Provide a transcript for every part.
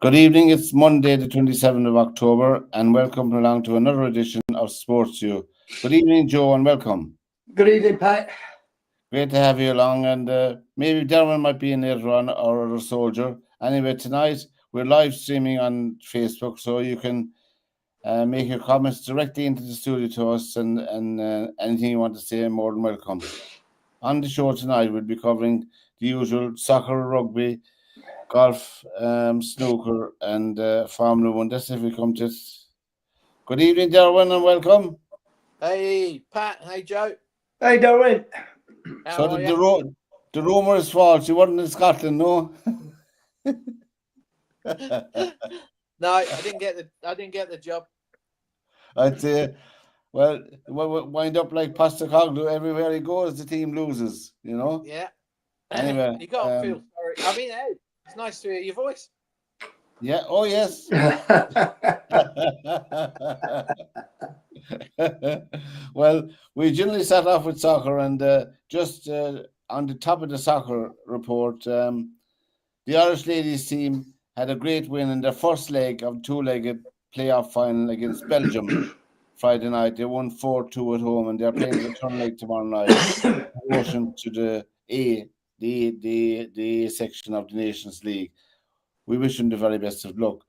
Good evening, it's Monday the 27th of October and welcome along to another edition of SportsView. Good evening, Joe, and welcome. Good evening, Pat. Great to have you along, and maybe Darwin might be in later on, or other soldier. Anyway, tonight we're live streaming on Facebook, so you can make your comments directly into the studio to us, and anything you want to say, more than welcome. On the show tonight, we'll be covering the usual soccer, rugby, golf, snooker, and Formula One. That's if we come to it. Good evening, Darwin, and welcome. Hey, Pat. Hey, Joe. Hey, Darwin. So the rumour is false. You weren't in Scotland, no? No, I didn't get the job. I'd say, well, wind up like Postecoglou. Everywhere he goes, the team loses. You know. Yeah. Anyway, you can't feel sorry. I mean, hey, it's nice to hear your voice. Yeah. Oh, yes. Well, we generally start off with soccer, and just on the top of the soccer report, the Irish ladies team had a great win in their first leg of two-legged playoff final against Belgium Friday night. They won 4-2 at home, and they're playing the return leg tomorrow night. Promotion to the A section of the Nations League. We wish them the very best of luck.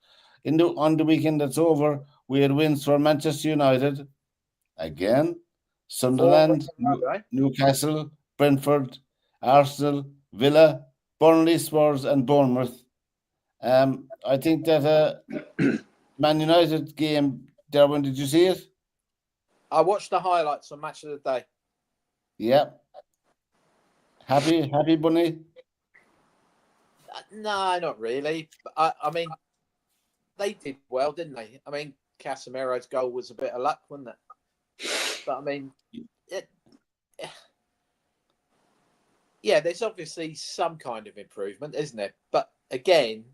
On the weekend that's over, we had wins for Manchester United, again, Sunderland, Newcastle, Brentford, Arsenal, Villa, Burnley, Spurs, and Bournemouth. I think that Man United game, Darwin, did you see it? I watched the highlights on Match of the Day. Yeah. Happy, Bunny? No, not really. I mean, they did well, didn't they? I mean, Casemiro's goal was a bit of luck, wasn't it? But I mean, yeah, there's obviously some kind of improvement, isn't there? But again,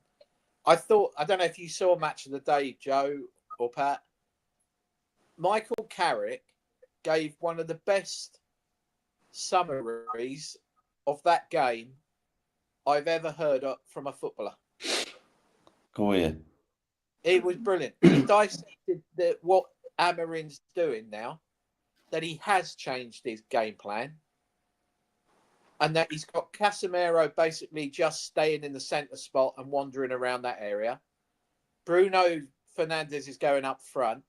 I don't know if you saw Match of the Day, Joe or Pat. Michael Carrick gave one of the best summaries of that game I've ever heard from a footballer. Go ahead. It was brilliant. He dissected what Amarin's doing now, that he has changed his game plan, and that he's got Casemiro basically just staying in the centre spot and wandering around that area. Bruno Fernandes is going up front,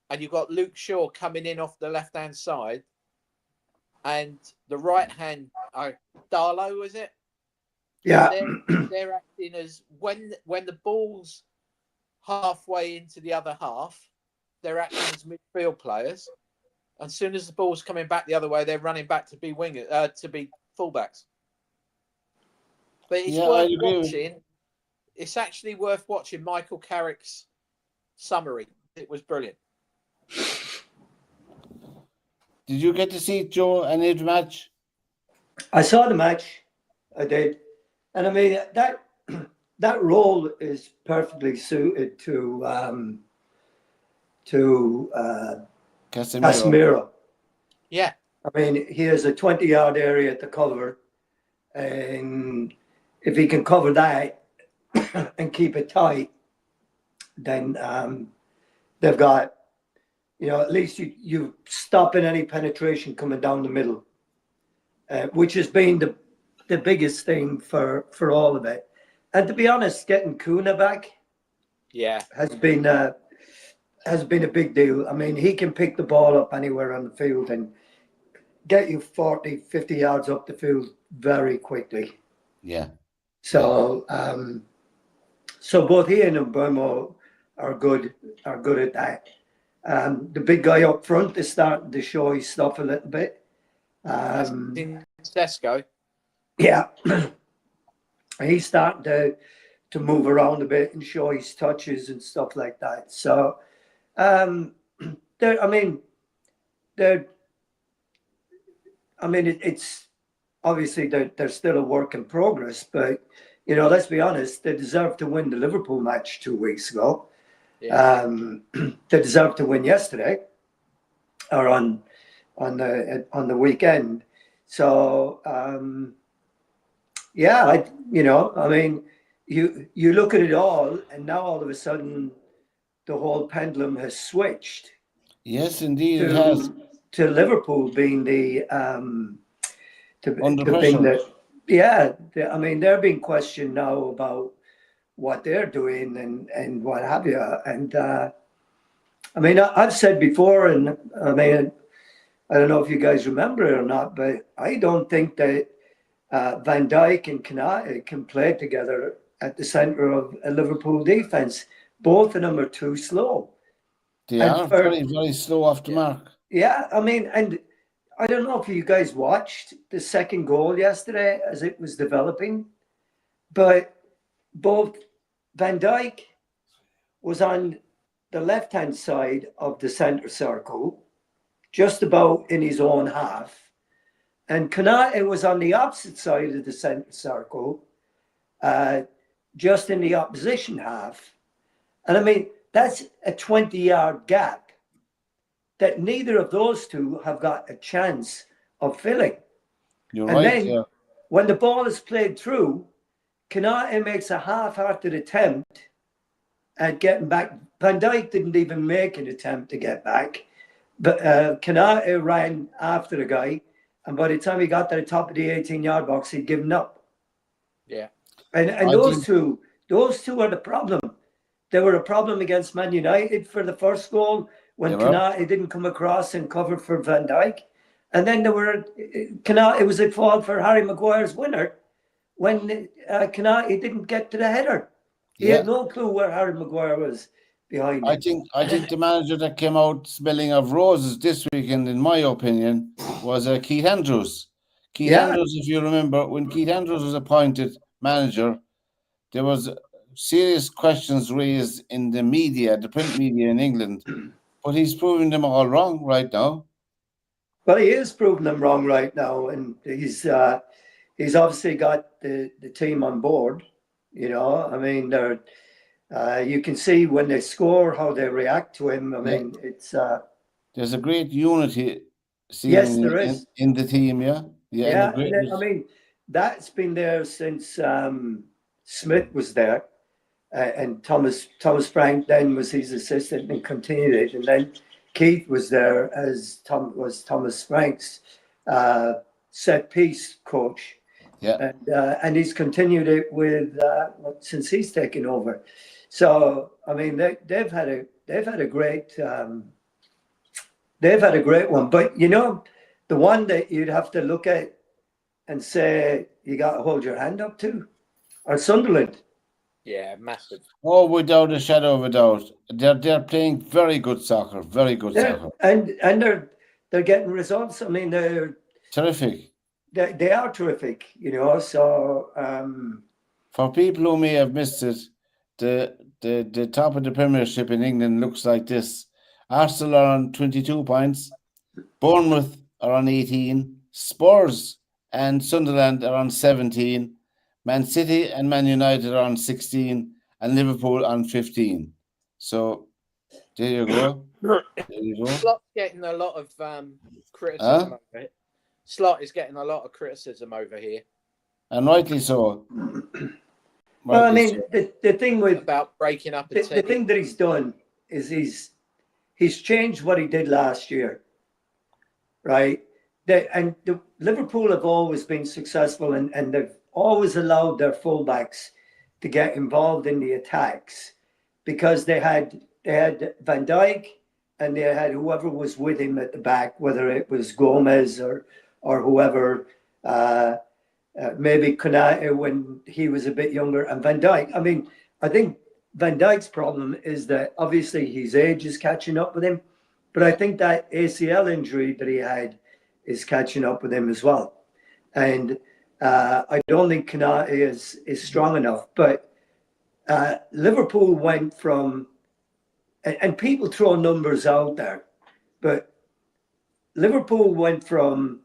and you've got Luke Shaw coming in off the left-hand side, and the right-hand, Darlow, is it? Yeah. They're acting as, when the ball's halfway into the other half, they're acting as midfield players. As soon as the ball's coming back the other way, they're running back to be to be fullbacks. But it's worth watching. It's actually worth watching Michael Carrick's summary. It was brilliant. Did you get to see, Joe, any of the match? I saw the match. I did. And I mean, that role is perfectly suited to Casemiro. Yeah. I mean, he has a 20-yard area to cover, and if he can cover that and keep it tight, then they've got, at least you stopping any penetration coming down the middle, which has been the biggest thing for all of it. And to be honest, getting Kuna back, has been a big deal. I mean, he can pick the ball up anywhere on the field and get you 40, 50 yards up the field very quickly. Yeah. So, so both he and Mbeumo are good at that. The big guy up front is starting to show his stuff a little bit. Sesko. Yeah. He's starting to move around a bit and show his touches and stuff like that. So They're, I mean, they're, it's obviously they're still a work in progress, but let's be honest, they deserved to win the Liverpool match 2 weeks ago. Yeah. They deserved to win yesterday or on the weekend. So yeah, I mean, you look at it all, and now all of a sudden the whole pendulum has switched Yes, indeed, it has. to Liverpool being the Under to being pressure. I mean, they're being questioned now about what they're doing and what have you. And I mean, I've said before, and I mean, I don't know if you guys remember it or not, but I don't think that Van Dijk and Kanate can play together at the centre of a Liverpool defence. Both of them are too slow. They And are for very, very slow off the mark. yeah, I mean, and I don't know if you guys watched the second goal yesterday as it was developing, but both Van Dijk was on the left-hand side of the centre circle, just about in his own half, and Kanate was on the opposite side of the centre circle, just in the opposition half. And I mean, that's a 20-yard gap that neither of those two have got a chance of filling. You're And right. then when the ball is played through, Kanate makes a half-hearted attempt at getting back. Van Dijk didn't even make an attempt to get back, but Kanate ran after the guy, and by the time he got to the top of the 18-yard box, he'd given up. Yeah. And those two are the problem. They were a problem against Man United for the first goal when Kanate didn't come across and covered for Van Dijk. And then Kanate was at fault for Harry Maguire's winner when Kanate didn't get to the header. He had no clue where Harry Maguire was behind him. I think the manager that came out smelling of roses this weekend, in my opinion, was Keith Andrews. Keith Andrews, if you remember, when Keith Andrews was appointed manager, there was serious questions raised in the media, the print media in England, but he's proving them all wrong right now. Well, he is proving them wrong right now, and he's obviously got the team on board. I mean, you can see when they score how they react to him. I mean, it's there's a great unity yes, there is in the team. Yeah. I mean, that's been there since Smith was there, and Thomas Frank then was his assistant and continued it, and then Keith was there as Thomas Frank's set piece coach. Yeah, and he's continued it with since he's taken over. So I mean, they've had a great one. But the one that you'd have to look at and say you got to hold your hand up to are Sunderland. Yeah, massive. Oh, without a shadow of a doubt, they're playing very good soccer, soccer, and they're getting results. I mean, they're terrific. They are terrific, So for people who may have missed it, the top of the Premiership in England looks like this: Arsenal are on 22 points, Bournemouth are on 18, Spurs and Sunderland are on 17, Man City and Man United are on 16, and Liverpool on 15. So there you go. Slot's getting a lot of criticism over it. Slot is getting a lot of criticism over here, and rightly so. Well, I mean, the thing with about breaking up the thing that he's done is he's changed what he did last year, right? Liverpool have always been successful, and they've always allowed their fullbacks to get involved in the attacks because they had Van Dijk and they had whoever was with him at the back, whether it was Gomez or whoever, maybe Konate when he was a bit younger, and Van Dijk. I mean, I think Van Dijk's problem is that obviously his age is catching up with him, but I think that ACL injury that he had is catching up with him as well. And I don't think Konate is strong enough. But Liverpool went from and people throw numbers out there, but Liverpool went from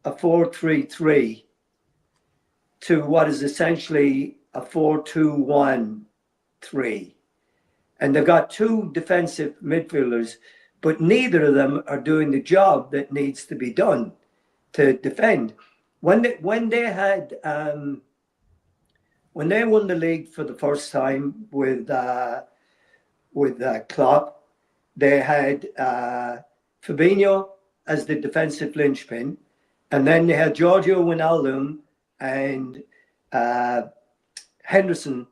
a 4-3-3 to what is essentially a 4-2-1-3. And they've got two defensive midfielders, but neither of them are doing the job that needs to be done to defend. When they won the league for the first time with Klopp, they had Fabinho as the defensive linchpin, and then they had Giorgio Wijnaldum and Henderson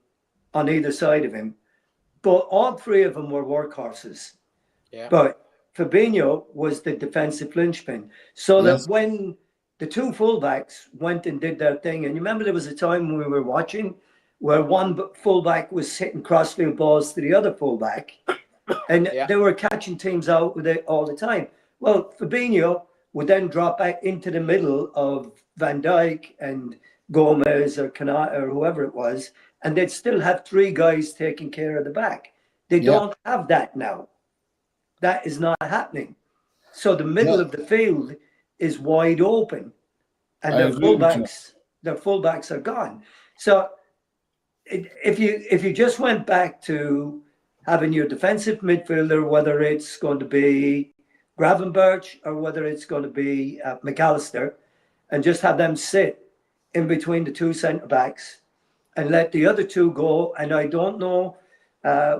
on either side of him. But all three of them were workhorses. Yeah. But Fabinho was the defensive linchpin. So Yes. that when the two fullbacks went and did their thing, and you remember there was a time when we were watching where one fullback was hitting crossfield balls to the other fullback, and Yeah. they were catching teams out with it all the time. Well, Fabinho would then drop back into the middle of Van Dijk and Gomez or Kanata or whoever it was, and they'd still have three guys taking care of the back. They Yeah. don't have that now. That is not happening. So the middle Yeah. of the field is wide open, and I their agree with you. fullbacks are gone. So if you just went back to having your defensive midfielder, whether it's going to be Gravenberch or whether it's going to be McAllister, and just have them sit in between the two centre backs and let the other two go. And I don't know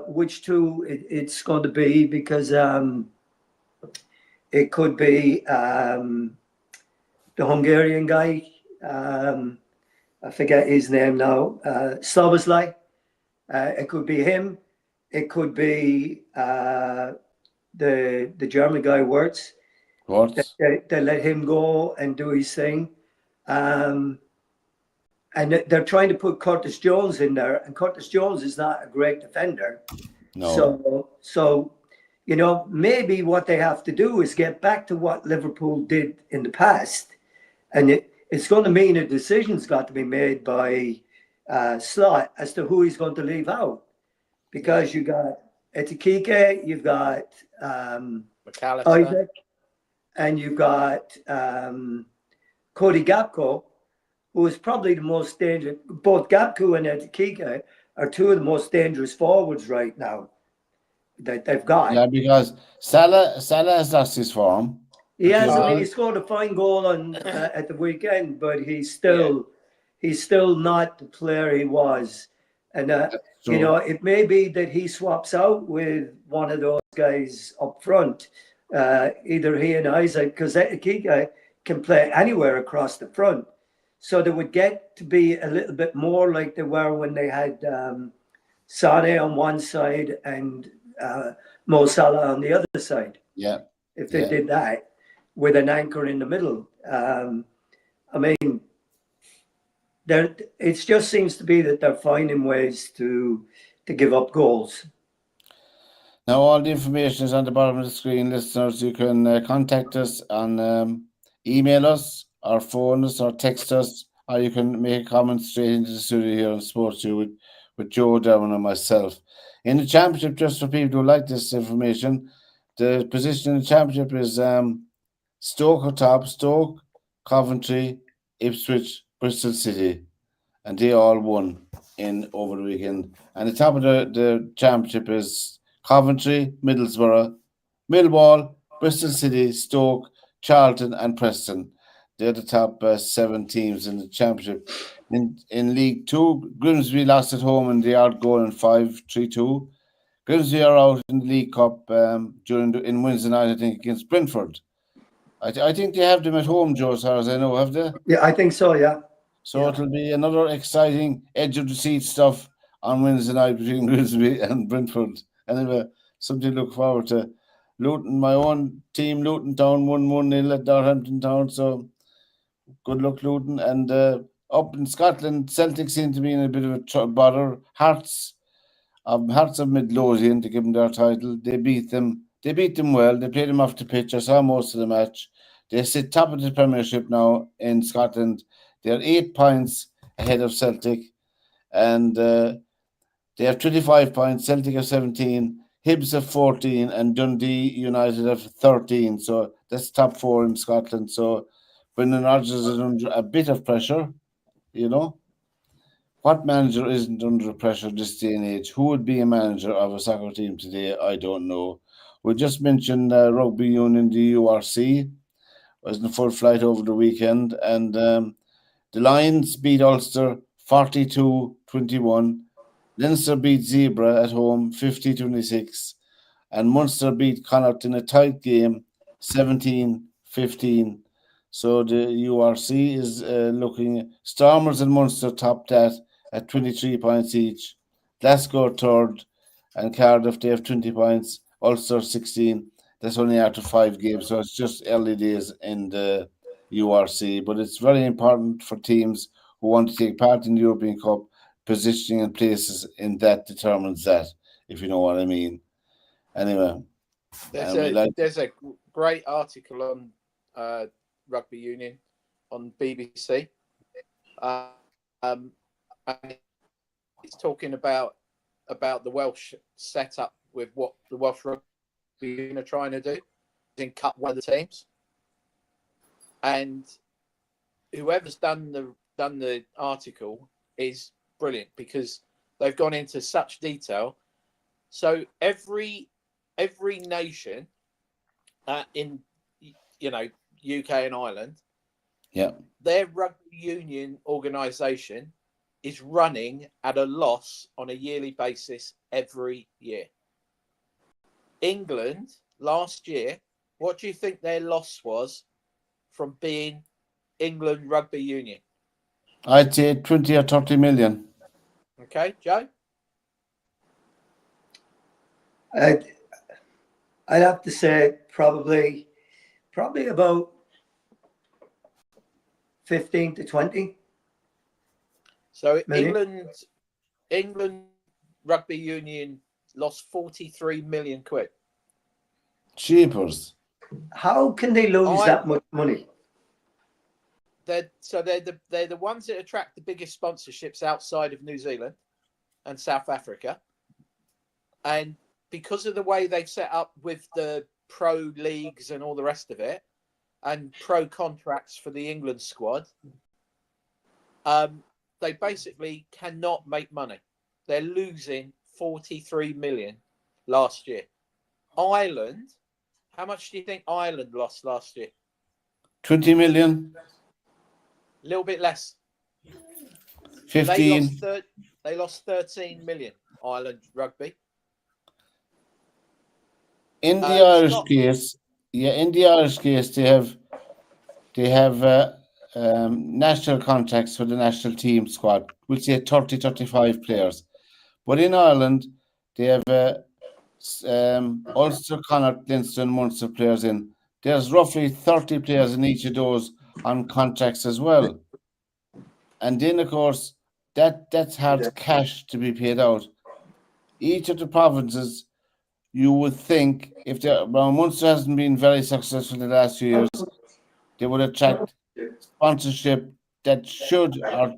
which two it's going to be, because it could be the Hungarian guy. I forget his name now. Szoboszlai. It could be him. It could be the German guy, Wirtz. What? They let him go and do his thing. And they're trying to put Curtis Jones in there, and Curtis Jones is not a great defender. No. So you know, maybe what they have to do is get back to what Liverpool did in the past, and it's going to mean a decision's got to be made by Slot as to who he's going to leave out, because you got Etikike, you've got McAllister. Isaac, and you've got Cody Gakpo, who is probably the most dangerous. Both Gakpo and Etikike are two of the most dangerous forwards right now that they've got. Yeah, because Salah has lost his form. He has. I mean, Because- he scored a fine goal on at the weekend, but he's still not the player he was. And So, you know, it may be that he swaps out with one of those guys up front, either he and Isaac, because Ekika can play anywhere across the front. So they would get to be a little bit more like they were when they had Sane on one side and Mo Salah on the other side. yeah. If they Yeah. did that with an anchor in the middle. I mean, it just seems to be that they're finding ways to give up goals. Now, all the information is on the bottom of the screen, listeners. You can contact us on email us, or phone us, or text us, or you can make a comment straight into the studio here on SportsView with Joe Derwin and myself. In the championship, just for people who like this information, the position in the championship is Stoke on top, Stoke, Coventry, Ipswich, Bristol City, and they all won over the weekend. And the top of the championship is Coventry, Middlesbrough, Millwall, Bristol City, Stoke, Charlton, and Preston. They're the top 7 teams in the championship. In League Two, Grimsby lost at home and they outgoing 5-3-2. Grimsby are out in the League Cup in Wednesday night, I think, against Brentford. I think they have them at home, Joe, as far as I know, have they? Yeah, I think so. Yeah. So Yeah. it'll be another exciting edge of the seat stuff on Wednesday night between Grimsby and Brentford. Anyway, something to look forward to. Luton, my own team, Luton Town, won 1-0 at Northampton Town. So good luck, Luton. And up in Scotland, Celtic seem to be in a bit of a bother. Hearts of Midlothian to give them their title. They beat them. They beat them well. They played them off the pitch. I saw most of the match. They sit top of the Premiership now in Scotland. They're 8 points ahead of Celtic, and they have 25 points. Celtic have 17. Hibs have 14 and Dundee United have 13. So that's top four in Scotland. So Brendan Rodgers is under a bit of pressure, you know. What manager isn't under pressure this day and age? Who would be a manager of a soccer team today? I don't know. We just mentioned rugby union, the URC, was in full flight over the weekend, and the Lions beat Ulster 42-21. Leinster beat Zebra at home 50-26. And Munster beat Connacht in a tight game 17-15. So the URC is looking. Stormers and Munster topped that at 23 points each. Glasgow third, and Cardiff, they have 20 points. Ulster 16. That's only after 5 games, so it's just early days in the URC. But it's very important for teams who want to take part in the European Cup. Positioning and places in that determines that, if you know what I mean. Anyway, there's a great article on rugby union on BBC. And it's talking about the Welsh setup with what the Welsh rugby union are trying to do in cut one of the teams. And whoever's done the article is brilliant because they've gone into such detail. So every nation in UK and Ireland, yeah, their rugby union organisation is running at a loss on a yearly basis every year. England last year, what do you think their loss was from being England Rugby Union? I'd say 20 or 30 million. Okay, Joe? I'd have to say probably about 15 to 20. So million. England Rugby Union lost 43 million quid. Cheapers. How can they lose that much money? They're the ones that attract the biggest sponsorships outside of New Zealand and South Africa. And because of the way they've set up with the pro leagues and all the rest of it, and pro contracts for the England squad, they basically cannot make money. They're losing 43 million last year. Ireland, how much do you think Ireland lost last year? 20 million. A little bit less. 15. They lost 13 million, Ireland rugby. In the Irish case, they have national contracts for the national team squad, which say 30, 35 players. But in Ireland, they have Ulster, Connacht, Leinster, and Munster players in. There's roughly 30 players in each of those on contracts as well. And then, of course, that's hard cash to be paid out. Each of the provinces, you would think, Munster hasn't been very successful in the last few years, they would attract sponsorship that should or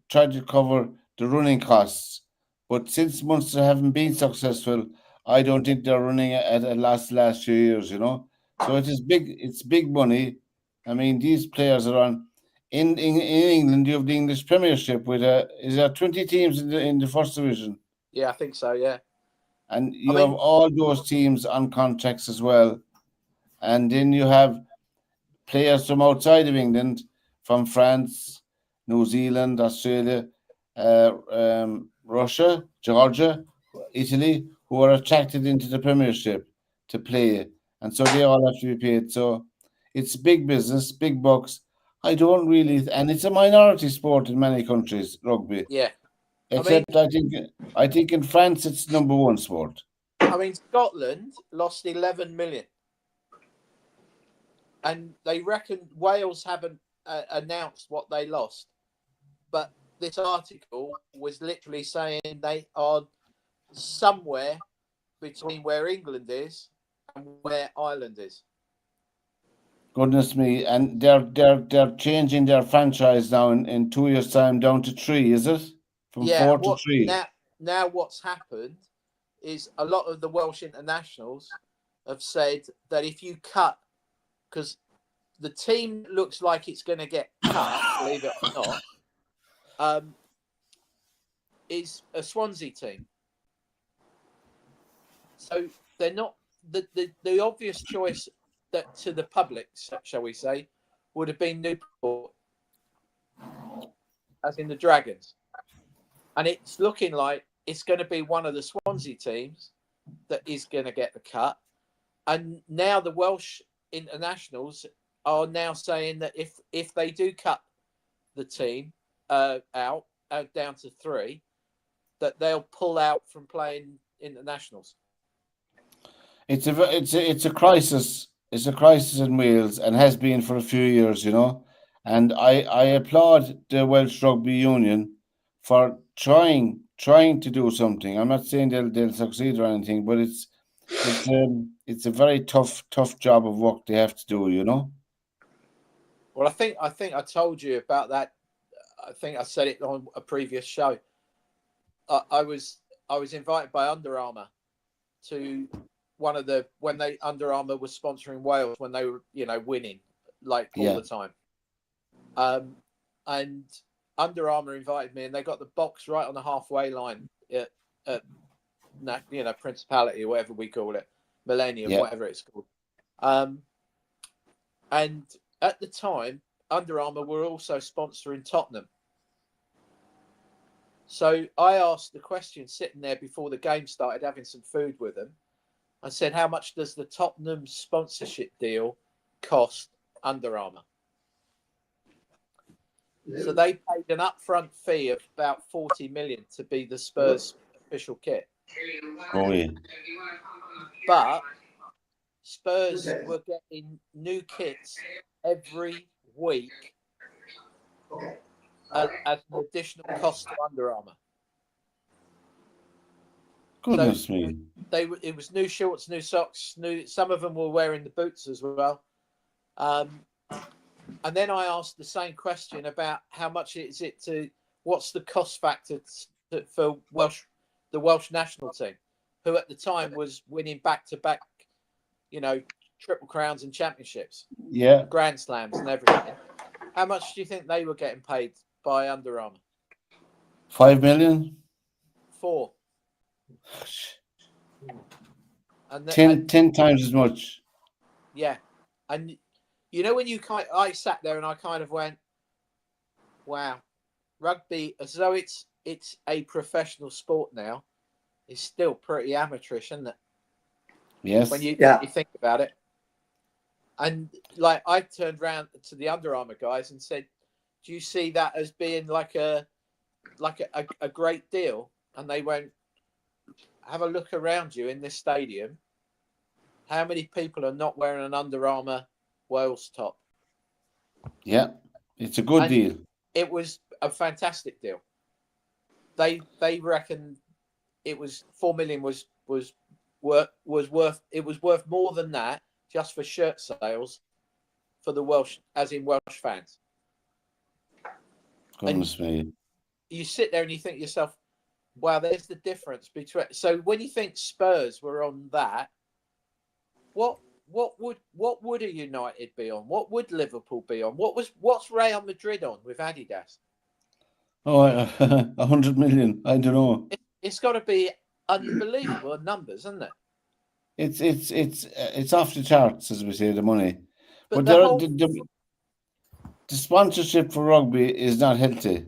try to cover the running costs. But since Munster haven't been successful, I don't think they're running at a loss the last few years, So it is big. It's big money. I mean, these players are on. In England, you have the English Premiership with is there 20 teams in the first division? Yeah, I think so. Yeah, and you have all those teams on contracts as well, and then you have players from outside of England, from France, New Zealand, Australia, Russia, Georgia, Italy, who are attracted into the Premiership to play, and so they all have to be paid. So it's big business, big bucks. I don't really, and it's a minority sport in many countries, rugby. Yeah. Except I think in France it's number one sport. I mean, Scotland lost 11 million. And they reckon Wales haven't announced what they lost. But this article was literally saying they are somewhere between where England is and where Ireland is. Goodness me. And they're changing their franchise now in 2 years' time down to 3, is it? From 4 to 3. Now what's happened is a lot of the Welsh internationals have said that if you cut, because the team looks like it's going to get cut, believe it or not, is a Swansea team. So they're not the obvious choice that to the public, shall we say, would have been Newport, as in the Dragons. And it's looking like it's going to be one of the Swansea teams that is going to get the cut. And now the Welsh internationals are now saying that if they do cut the team out down to 3, that they'll pull out from playing internationals. It's a crisis. It's a crisis in Wales and has been for a few years, you know. And I applaud the Welsh Rugby Union for trying to do something. I'm not saying they'll succeed or anything, but it's a very tough job of work they have to do, you know. Well, I think I told you about that. I think I said it on a previous show. I was invited by Under Armour to one of the when Under Armour was sponsoring Wales when they were winning all the time. And Under Armour invited me, and they got the box right on the halfway line at Principality or whatever we call it, Millennium, whatever it's called. And at the time, Under Armour were also sponsoring Tottenham. So I asked the question sitting there before the game started, having some food with them. I said, how much does the Tottenham sponsorship deal cost Under Armour? So they paid an upfront fee of about 40 million to be the Spurs official kit. Oh, yeah. But Spurs were getting new kits every week as an additional cost to Under Armour. Goodness me. It was new shorts, new socks, some of them were wearing the boots as well. And then I asked the same question about how much is it what's the cost factor for the Welsh national team, who at the time was winning back-to-back, triple crowns and championships, Grand Slams and everything. How much do you think they were getting paid by Under Armour? 5 million? 4. And 10 times as much. Yeah. And when I sat there and I kind of went, wow, rugby, as though it's a professional sport now, is still pretty amateurish, isn't it? Yes. When you think about it. And I turned around to the Under Armour guys and said, do you see that as being like a great deal? And they went, have a look around you in this stadium. How many people are not wearing an Under Armour Wales top? Yeah, it's a good deal. It was a fantastic deal. They reckon it was 4 million was worth more than that just for shirt sales for the Welsh, as in Welsh fans. Goodness me. You sit there and you think to yourself, wow, there's the difference between. So when you think Spurs were on that, what would a United be on? What would Liverpool be on? What's Real Madrid on with Adidas? Oh, 100 million. I don't know. It's got to be unbelievable numbers, isn't it? It's off the charts, as we say, the money. But the sponsorship for rugby is not healthy.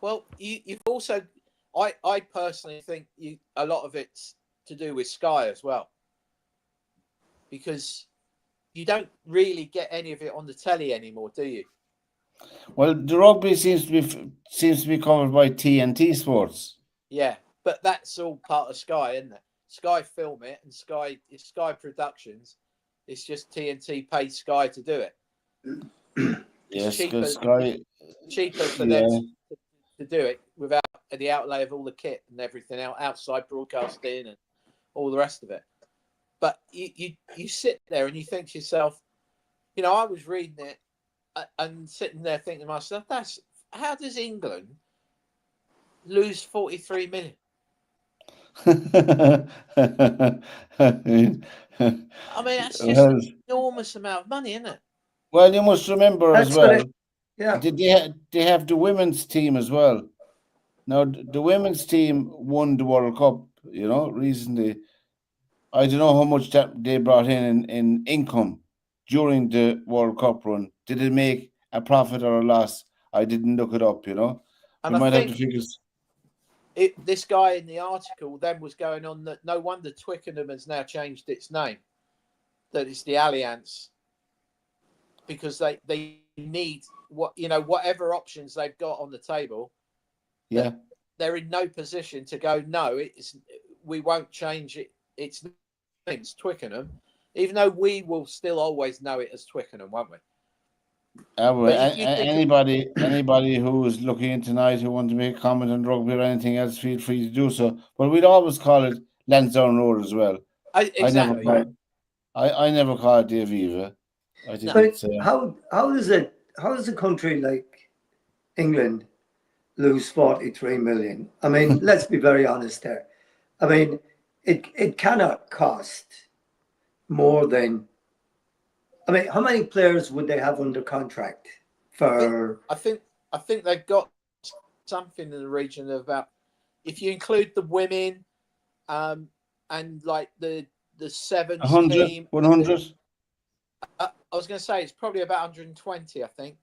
Well, you've also, I personally think a lot of it's to do with Sky as well, because you don't really get any of it on the telly anymore, do you? Well, the rugby seems to be covered by TNT Sports. Yeah, but that's all part of Sky, isn't it? Sky film it, and Sky Productions. It's just TNT paid Sky to do it. Yes, it's cheaper for them to do it without the outlay of all the kit and everything outside broadcasting and all the rest of it. But you sit there and you think to yourself, I was reading it and sitting there thinking to myself, how does England lose 43 million? I mean, that's just an well, enormous amount of money, isn't it? well, you must remember as That's what well. it, yeah. They have the women's team as well. Now, the women's team won the World Cup, recently. I don't know how much that they brought in income during the World Cup run. Did it make a profit or a loss? I didn't look it up, We And I might have the think figures. this guy in the article then was going on that no wonder Twickenham has now changed its name, that it's the Alliance, because they need whatever options they've got on the table. Yeah. They're in no position to go, no, we won't change it. It's Twickenham, even though we will still always know it as Twickenham, won't we? But if you think Anybody who is looking in tonight who wants to make a comment on rugby or anything else, feel free to do so. But we'd always call it Lansdowne Road as well. exactly, I never call it the Aviva. I think No. it's But how does a country like England lose 43 million? I mean, let's be very honest there. I mean, it cannot cost more than. I mean, how many players would they have under contract for? I think they've got something in the region of about, if you include the women, and like the sevens 100, team. 100. I was going to say it's probably about 120, I think,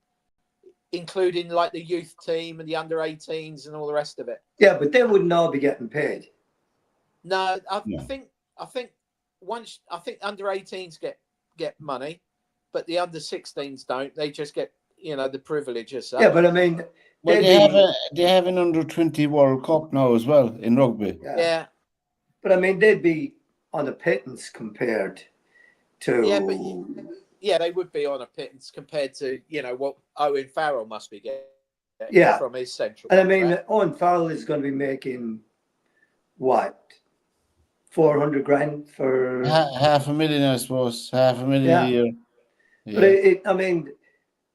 including like the youth team and the under 18s and all the rest of it. Yeah, but they wouldn't all be getting paid. No, I No. think under 18s get money, but the under 16s don't. They just get the privilege as such. Yeah, but I mean, Well, they'd they have an under 20 World Cup now as well in rugby. Yeah. But I mean, they'd be on a pittance compared to. Yeah, but they would be on a pittance compared to what Owen Farrell must be getting from his central. And I mean, contract. Owen Farrell is going to be making what, 400 grand for Half a million, I suppose. Half a million a year. But I mean,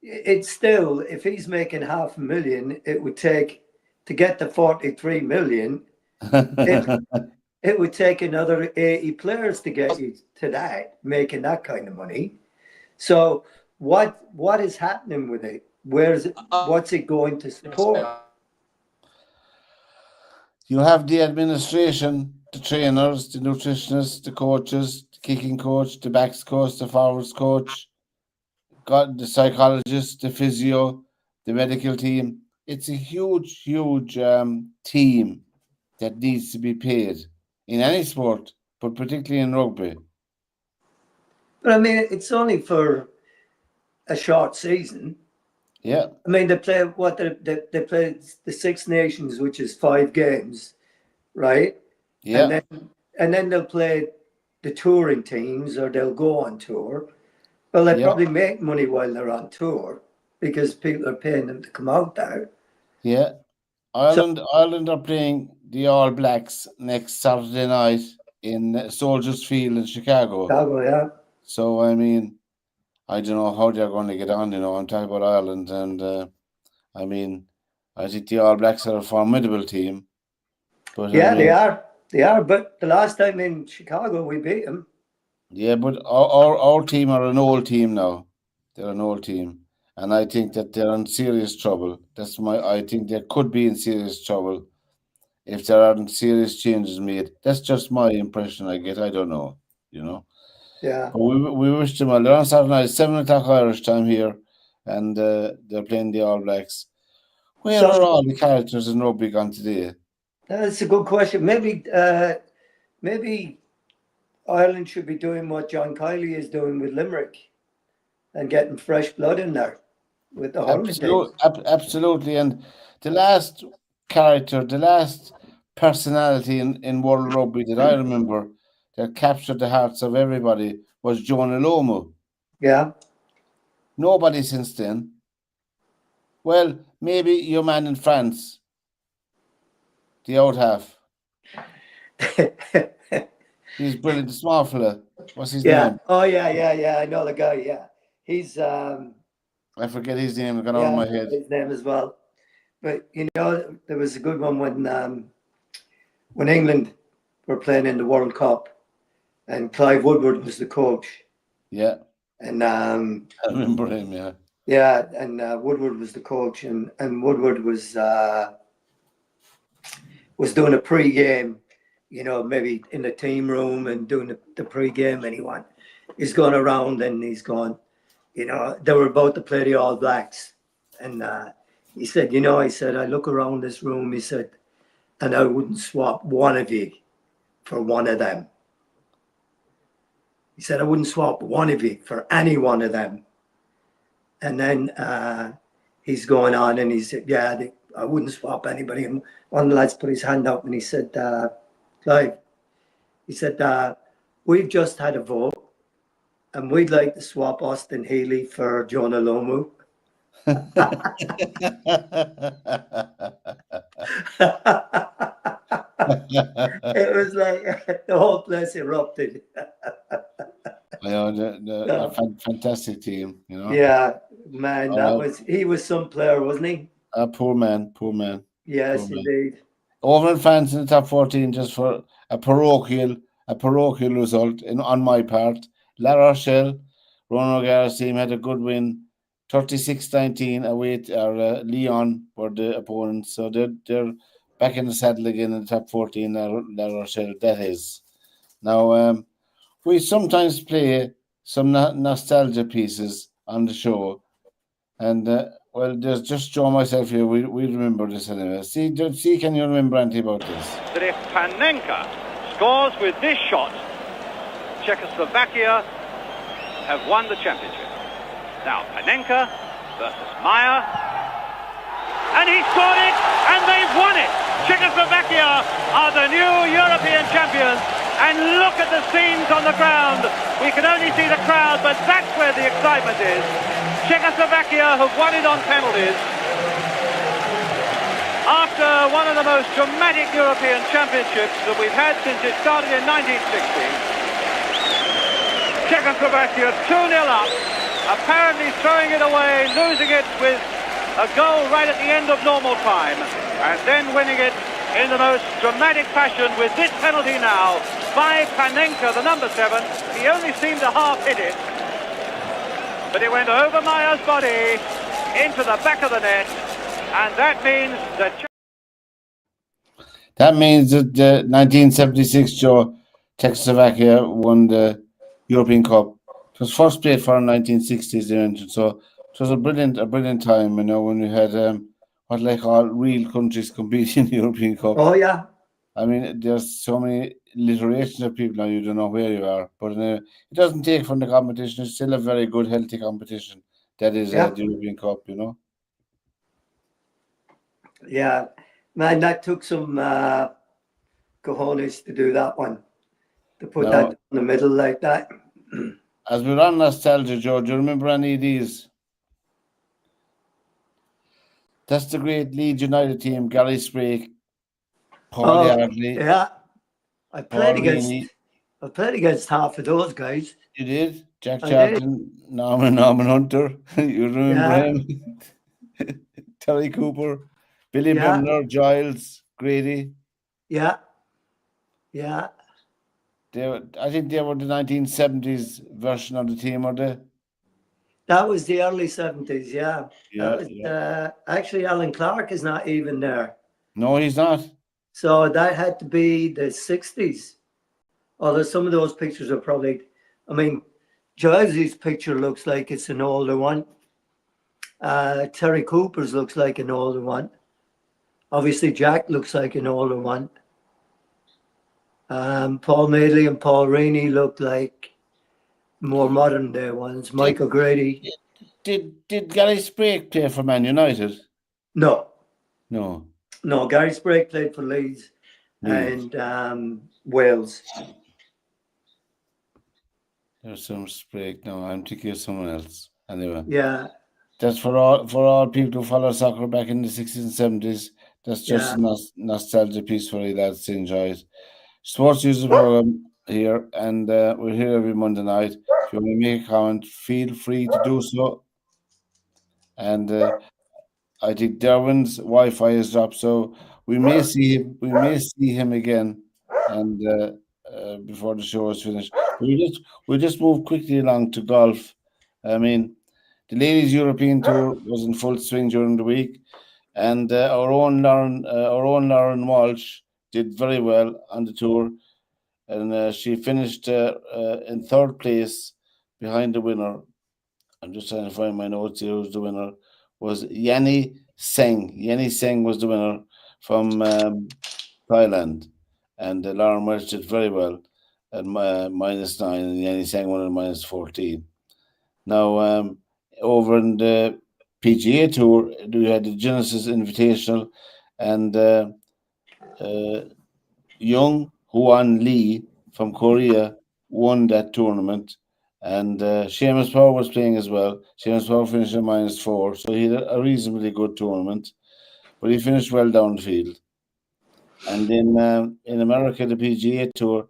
it's still, if he's making 500,000, it would take to get the 43 million. It would take another 80 players to get you to that, making that kind of money. So what is happening with it? Where's it? What's it going to support? You have the administration, the trainers, the nutritionists, the coaches, the kicking coach, the backs coach, the forwards coach, got the psychologist, the physio, the medical team. It's a huge, huge team that needs to be paid in any sport, but particularly in rugby. But I mean, it's only for a short season. Yeah. I mean, they play they play the Six Nations, which is 5 games, right? Yeah. And then they'll play the touring teams, or they'll go on tour. Well, they probably make money while they're on tour because people are paying them to come out there. Yeah. Ireland are playing the All Blacks next Saturday night in Soldiers Field in Chicago. Yeah. So, I mean, I don't know how they're going to get on, I'm talking about Ireland. And, I mean, I think the All Blacks are a formidable team. But yeah, they are. They are. But the last time in Chicago, we beat them. Yeah, but our team are an old team now. They're an old team. And I think that they're in serious trouble. I think they could be in serious trouble if there aren't serious changes made. That's just my impression I get. I don't know, Yeah. But we wish them well. They're on Saturday night, 7 o'clock Irish time here, and they're playing the All Blacks. Where are all the characters in rugby gone today? That's a good question. Maybe Ireland should be doing what John Kiley is doing with Limerick and getting fresh blood in there with the hurling team. Absolutely. And the last character, the last personality in World Rugby that I remember that captured the hearts of everybody was Jonah Lomu. Yeah. Nobody since then. Well, maybe your man in France, the out half. He's brilliant, the small fella. What's his name? Oh, yeah. I know the guy, yeah. He's... I forget his name, it's gone out of my head. His name as well. But, there was a good one when England were playing in the World Cup, and Clive Woodward was the coach. Yeah, And I remember him. Yeah, yeah, and Woodward was the coach, and Woodward was doing a pre-game, maybe in the team room and doing the pre-game, and he's going around and he's going, they were about to play the All Blacks, and he said, he said, I look around this room, he said, and I wouldn't swap one of you for one of them. He said, I wouldn't swap one of you for any one of them. And then he's going on and he said, yeah, I wouldn't swap anybody. And one of the lads put his hand up and he said, Clive, he said, we've just had a vote and we'd like to swap Austin Healy for Jonah Lomu. It was like the whole place erupted. A fantastic team, Yeah, man, he was some player, wasn't he? Poor man. Yes, poor man. indeed. Over fans in the top 14 just for a parochial result on my part. La Rochelle, Ron O'Gara's team had a good win, 36-19 away to Lyon were the opponents. So they're back in the saddle again in the top 14. La Rochelle, that is. Now we sometimes play some nostalgia pieces on the show, and well, there's just Joe and myself here. We remember this anyway. See, can you remember anything about this? That if Panenka scores with this shot, Czechoslovakia have won the championship. Now Panenka versus Meyer, and he scored it, and they've won it. Czechoslovakia are the new European champions. And look at the scenes on the ground. We can only see the crowd, but that's where the excitement is. Czechoslovakia have won it on penalties. After one of the most dramatic European championships that we've had since it started in 1960. Czechoslovakia 2-0 up, apparently throwing it away, losing it with a goal right at the end of normal time, and then winning it in the most dramatic fashion with this penalty now by Panenka, the number 7. He only seemed to half hit it, but it went over Meyer's body into the back of the net, and that means that the 1976 Czechoslovakia won the European Cup. It was first played for in 1960s, so it was a brilliant time, when we had what they call real countries competing in the European Cup. Oh yeah. I mean, there's so many literations of people now, you don't know where you are. But it doesn't take from the competition. It's still a very good, healthy competition. That is the European Cup, Yeah, man, that took some cojones to do that one. To put that in the middle like that. As we're on nostalgia, Joe, do you remember any of these? That's the great Leeds United team, Gary Sprake, Paul Yardley. Yeah. I played against half of those guys. You did? Jack Charlton, Norman Hunter. You remember him? Terry Cooper, Billy Bremner, Giles, Grady. Yeah. I think they were the 1970s version of the team, were they? That was the early 70s, yeah. Actually, Alan Clark is not even there. No, he's not. So that had to be the 60s. Although some of those pictures are probably, Giles's picture looks like it's an older one. Terry Cooper's looks like an older one. Obviously, Jack looks like an older one. Paul Madeley and Paul Rainey look like more modern day ones. Michael Grady. Did Gary Sprake play for Man United? No. Gary Sprake played for Leeds and Wales. There's some Sprake. No, I'm thinking of someone else. Anyway. Yeah. That's for all people who follow soccer back in the 60s and 70s. That's just a nostalgia piece for you lads to enjoy it. SportsView is a program here, and we're here every Monday night. If you want to make a comment, feel free to do so. And I think Derwin's Wi-Fi is dropped, so we may see him again and before the show is finished. We just move quickly along to golf. I mean, the ladies' European Tour was in full swing during the week, and our own Lauren Walsh did very well on the tour, and she finished in third place behind the winner. I'm just trying to find my notes here. Who's the winner? Was Yanni Seng. Yanni Seng was the winner from Thailand, and Lauren Welch did very well at -9, and Yanni Seng won at -14. Now, over in the PGA Tour, we had the Genesis Invitational, and Young Hwan Lee from Korea won that tournament. And Seamus Power was playing as well. Seamus Power finished at -4, so he had a reasonably good tournament, but he finished well down the field. And in America, the PGA Tour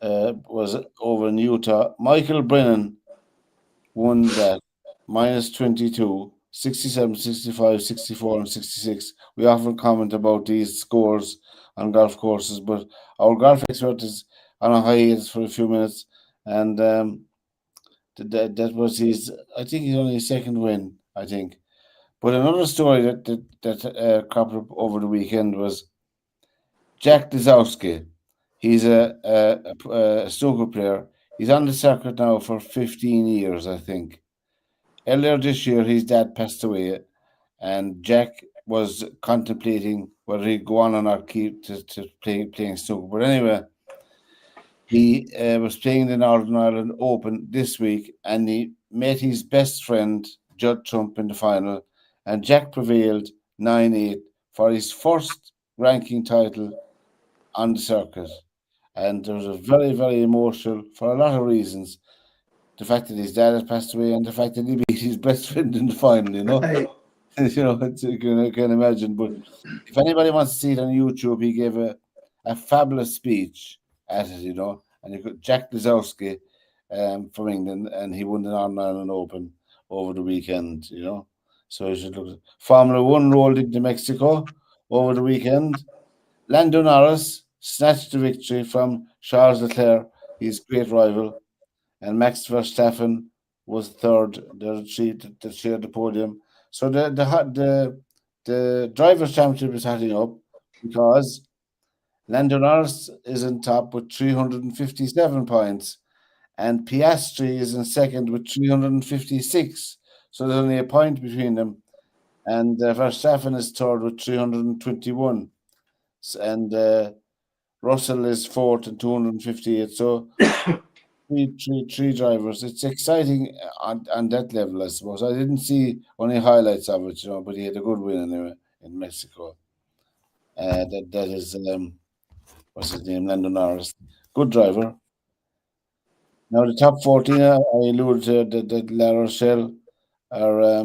was over in Utah. Michael Brennan won that -22, 67, 65, 64, and 66. We often comment about these scores on golf courses, but our golf expert is on a hiatus for a few minutes, and that was his. I think he's only his second win. I think. But another story that cropped up over the weekend was Jack Lisowski. He's a snooker player. He's on the circuit now for 15 years, I think. Earlier this year, his dad passed away, and Jack was contemplating whether he'd go on or not keep to playing snooker. But anyway, he was playing the Northern Ireland Open this week, and he met his best friend, Judd Trump, in the final, and Jack prevailed 9-8 for his first ranking title on the circuit. And there was a very, very emotional, for a lot of reasons, the fact that his dad had passed away and the fact that he beat his best friend in the final, you know. Right. You know, you can imagine. But if anybody wants to see it on YouTube, he gave a fabulous speech at it, you know. And you got Jack Lisowski from England, and he won the Northern Ireland Open over the weekend, you know. So you should look. Formula One rolled into Mexico over the weekend. Lando Norris snatched the victory from Charles Leclerc, his great rival, and Max Verstappen was third. The three that shared the podium. So the drivers' championship is heading up because Lando Norris is in top with 357 points, and Piastri is in second with 356. So there's only a point between them, and Verstappen is third with 321, and Russell is fourth and 258. So three drivers. It's exciting on that level, I suppose. I didn't see any highlights of it, you know, but he had a good win anyway in Mexico. That is what's his name, Lando Norris. Good driver. Now the top 14, I alluded to that La Rochelle are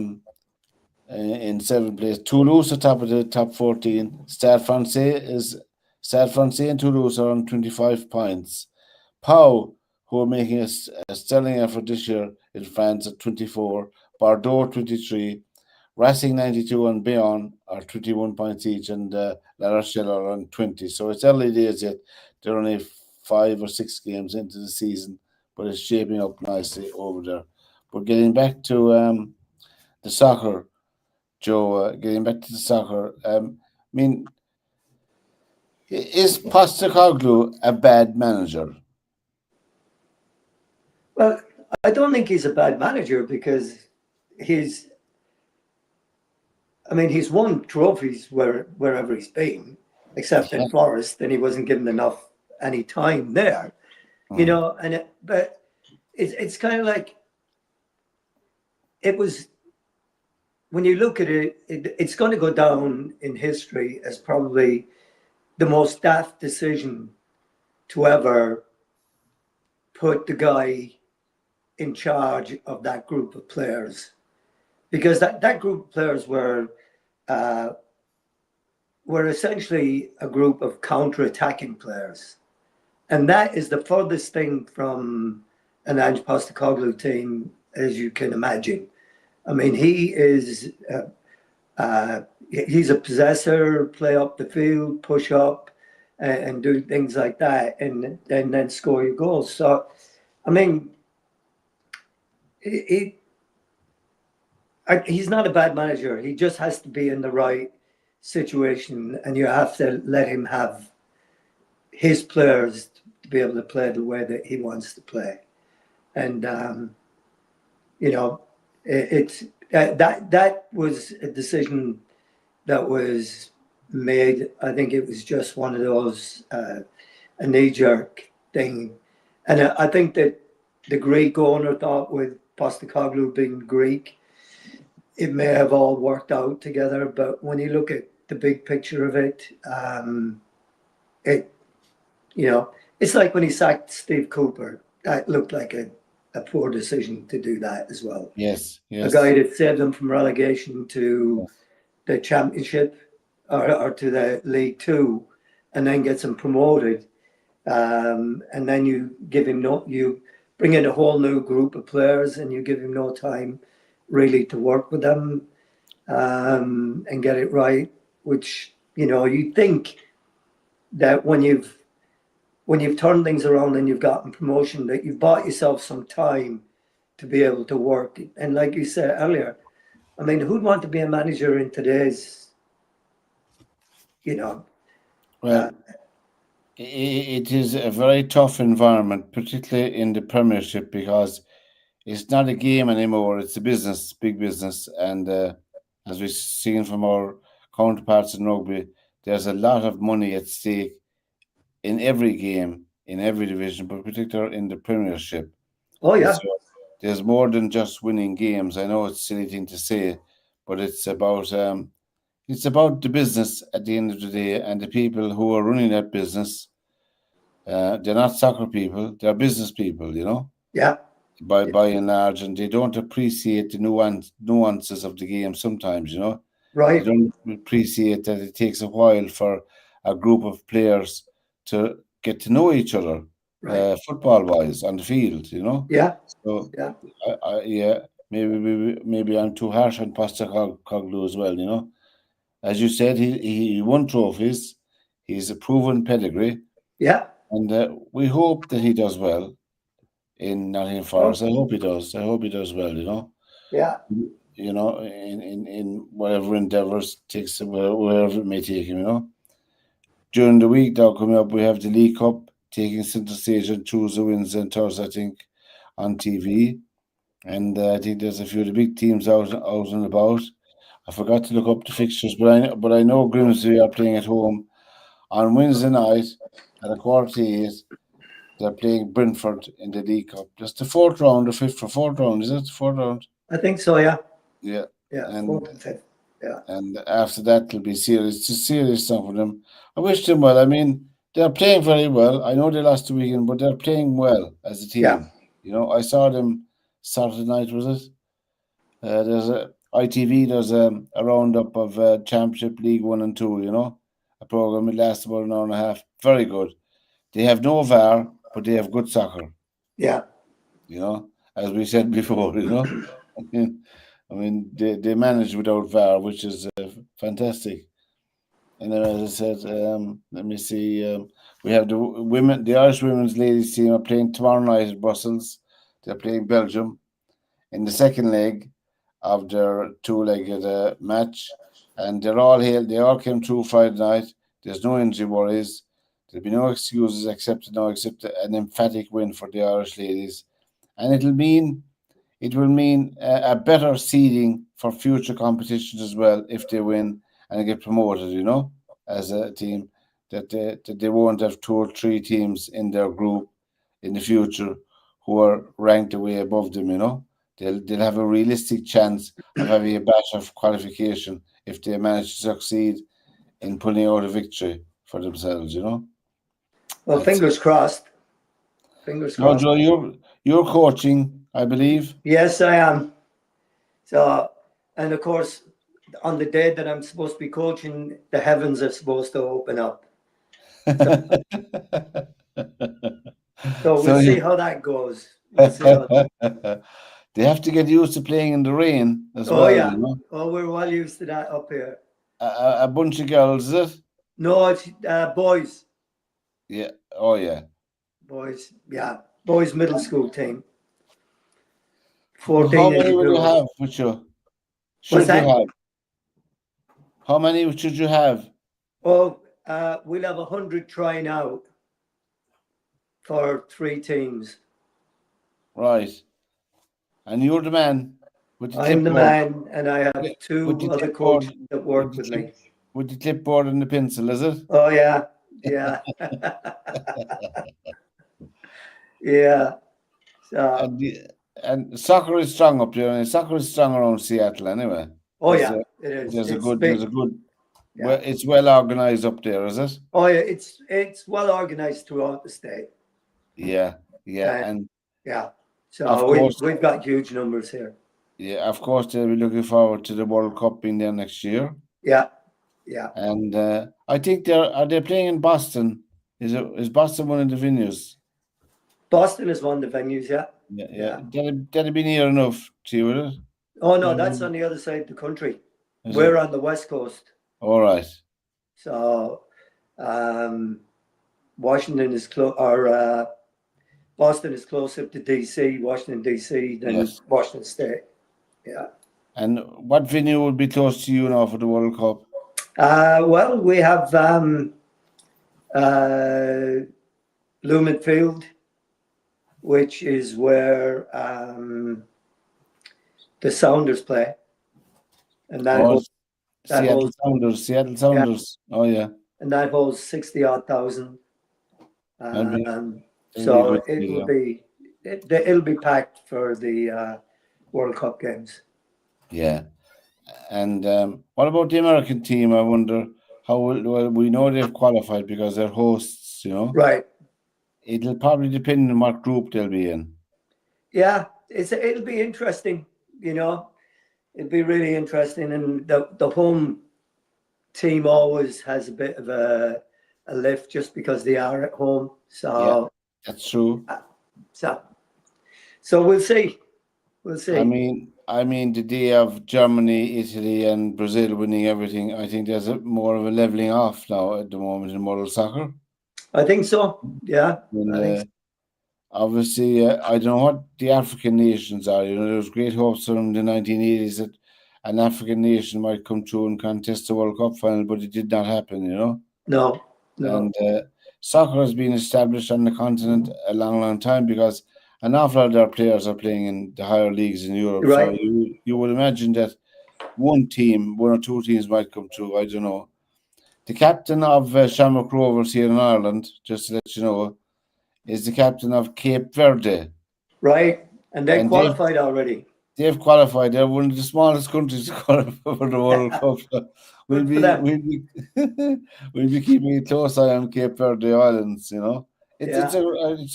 in seventh place. Toulouse are top of the top 14. Stade Francais and Toulouse are on 25 points. Pau, who are making a sterling effort this year in France at 24, Bordeaux 23, Racing 92 and Bayonne are 21 points each, and La Rochelle are on 20. So it's early days yet. They're only 5 or 6 games into the season, but it's shaping up nicely over there. But getting back to the soccer, Joe, I mean, is Postecoglou a bad manager? Well, I don't think he's a bad manager because he's won trophies wherever he's been, except in Forest, and he wasn't given any time there, you know. But it's kind of like it was. When you look at it, it's going to go down in history as probably the most daft decision to ever put the guy in charge of that group of players, because that group of players were essentially a group of counter-attacking players, and that is the furthest thing from an Ange Postecoglou team as you can imagine. I mean, he is he's a possessor, play up the field, push up. and do things like that, and then score your goals. So, I mean, he's not a bad manager. He just has to be in the right situation, and you have to let him have his players to be able to play the way that he wants to play. And you know, it's that was a decision that was made. I think it was just one of those a knee-jerk thing, and I think that the Greek owner thought with Postecoglou being Greek, it may have all worked out together. But when you look at the big picture of it, it it's like when he sacked Steve Cooper. That looked like a poor decision to do that as well. Yes, A guy that saved them from relegation to the Championship or to the League Two, and then gets him promoted. And then you bring in a whole new group of players, and you give him no time really to work with them and get it right. Which you think that when you've turned things around and you've gotten promotion, that you've bought yourself some time to be able to work. And like you said earlier, I mean, who'd want to be a manager in today's, well, it is a very tough environment, particularly in the Premiership, because it's not a game anymore. It's a business, big business. And as we've seen from our counterparts in rugby, there's a lot of money at stake in every game, in every division, but particularly in the Premiership. oh yeah, So there's more than just winning games. I know it's a silly thing to say, but it's about the business at the end of the day, and the people who are running that business. They're not soccer people; they're business people. yeah, By and large, and they don't appreciate the nuances of the game sometimes. They right, don't appreciate that it takes a while for a group of players to get to know each other, right, football-wise, on the field. yeah, So, yeah, yeah, maybe I'm too harsh on Postecoglou as well. As you said, he won trophies. He's a proven pedigree, yeah. and we hope that he does well in Nottingham Forest. I hope he does. I hope he does well. Yeah, In whatever endeavours takes wherever it may take him. During the week now coming up, we have the League Cup taking centre stage on Tuesday, Wednesday, and Thursday, I think, on TV. And I think there's a few of the big teams out and about. I forgot to look up the fixtures, but I know Grimsby are playing at home on Wednesday night at 7:45. They're playing Brentford in the League Cup. That's the fourth round, the fourth round, is it? Fourth round? I think so. Yeah, Yeah. yeah, And fourth and fifth. Yeah, and after that it'll be serious. It's a serious stuff for them. I wish them well. I mean, they're playing very well. I know they lost the weekend, but they're playing well as a team. yeah, I saw them Saturday night, was it? There's a ITV does a roundup of Championship League 1 and 2, a program. It lasts about an hour and a half. Very good. They have no VAR, but they have good soccer, yeah, as we said before, I mean, they manage without VAR, which is fantastic. And then, as I said, let me see. We have the Irish women's ladies team are playing tomorrow night at Brussels. They're playing Belgium in the second leg of their two-legged match, and they all came through Friday night. There's no injury worries. There'll be no excuses except an emphatic win for the Irish ladies, and it will mean a better seeding for future competitions as well if they win and get promoted. As a team, that they won't have 2 or 3 teams in their group in the future who are ranked way above them. They'll have a realistic chance of having a batch of qualification if they manage to succeed in pulling out a victory for themselves. Well, fingers crossed. Fingers Now, crossed. Joe, you're coaching, I believe. Yes, I am. So, and of course, on the day that I'm supposed to be coaching, the heavens are supposed to open up. So we'll see how that goes. They have to get used to playing in the rain as Oh well. yeah. Oh, we're well used to that up here. A bunch of girls, is it? No, it's boys. Yeah. Oh, yeah. Boys, yeah. Boys middle school team. How 14 many will you individuals. have with you? What's Should you that? have? How many should you have? Oh, we'll have 100 trying out for 3 teams. Right. And you're the man with the I'm the clipboard. man, and I have With 2 the other clipboard. coaches that With work the, with clip, me. with the clipboard and the pencil, is it? Oh, yeah. Yeah. Yeah. So, And, and soccer is strong up there. And soccer is strong around Seattle anyway. oh, yeah, it is. There's a It's good. big. Well, Yeah. it's well organized up there, is it? Oh, yeah. It's well organized throughout the state. Yeah. Yeah. And Yeah. So of course, we've got huge numbers here. yeah, of course, they'll be looking forward to the World Cup being there next year. Yeah. Yeah. And I think they playing in Boston? Is Boston one of the venues? Boston is one of the venues, yeah. Yeah. That'd be near enough to you, would it? Oh, no, that's on the other side of the country. Is We're it? on the West Coast. All right. So Washington is Boston is closer to DC, Washington DC, than Yes. Washington State. Yeah. And what venue would be close to you now for the World Cup? Well, we have Lumen Field, which is where the Sounders play, and that holds Seattle Sounders. Yeah. Oh, yeah. and that holds 60-odd thousand. So it'll be packed for the World Cup games. Yeah. And what about the American team? I wonder how well we know they've qualified because they're hosts, you know. Right. It'll probably depend on what group they'll be in. Yeah, it'll be interesting, you know. It'll be really interesting, and the home team always has a bit of a lift just because they are at home. So yeah, that's true. So we'll see. We'll see. I mean, the day of Germany, Italy, and Brazil winning everything, I think there's more of a leveling off now at the moment in world soccer. I think so. Yeah. And, obviously, I don't know what the African nations are. You know, there was great hopes from the 1980s that an African nation might come through and contest the World Cup final, but it did not happen, you know. No. And soccer has been established on the continent a long, long time because an awful lot of our players are playing in the higher leagues in Europe. Right. So you would imagine that one or two teams might come through. I don't know. The captain of Shamrock Rovers here in Ireland, just to let you know, is the captain of Cape Verde. Right. And they qualified already. They've qualified. They're one of the smallest countries to qualify for the World Cup. So we'll be keeping a close eye on Cape Verde Islands, you know. It's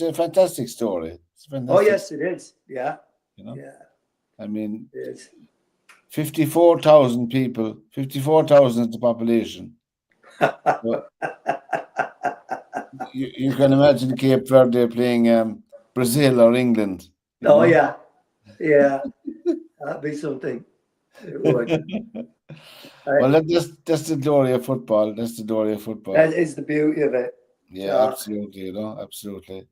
a fantastic story. Oh, yes, it is. Yeah. You know? Yeah. I mean, it is. 54,000 people, 54,000 is the population. So, you can imagine Cape Verde playing Brazil or England. Oh, yeah. Yeah. That'd be something. It would. Well, that's the glory of football. That's the glory of football. That is the beauty of it. Yeah, absolutely. You know, absolutely.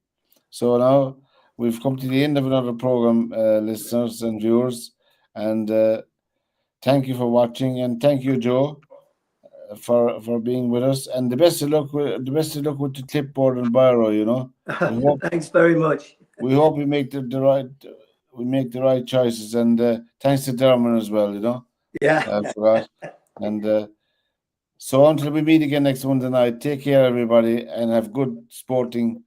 So now we've come to the end of another program, listeners and viewers, and thank you for watching, and thank you, Joe, for being with us. And the best of luck with the clipboard and biro. You know, thanks very much. We hope we make the right choices, and thanks to Dermot as well. You know. Yeah. I forgot. And so until we meet again next Monday night, take care, everybody, and have good sporting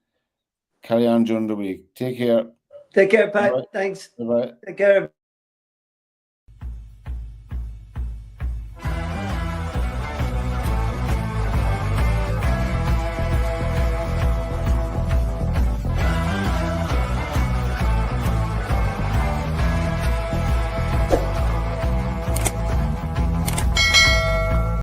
carry on during the week. Take care. Take care, Pat. Bye. Thanks. Bye-bye. Take care.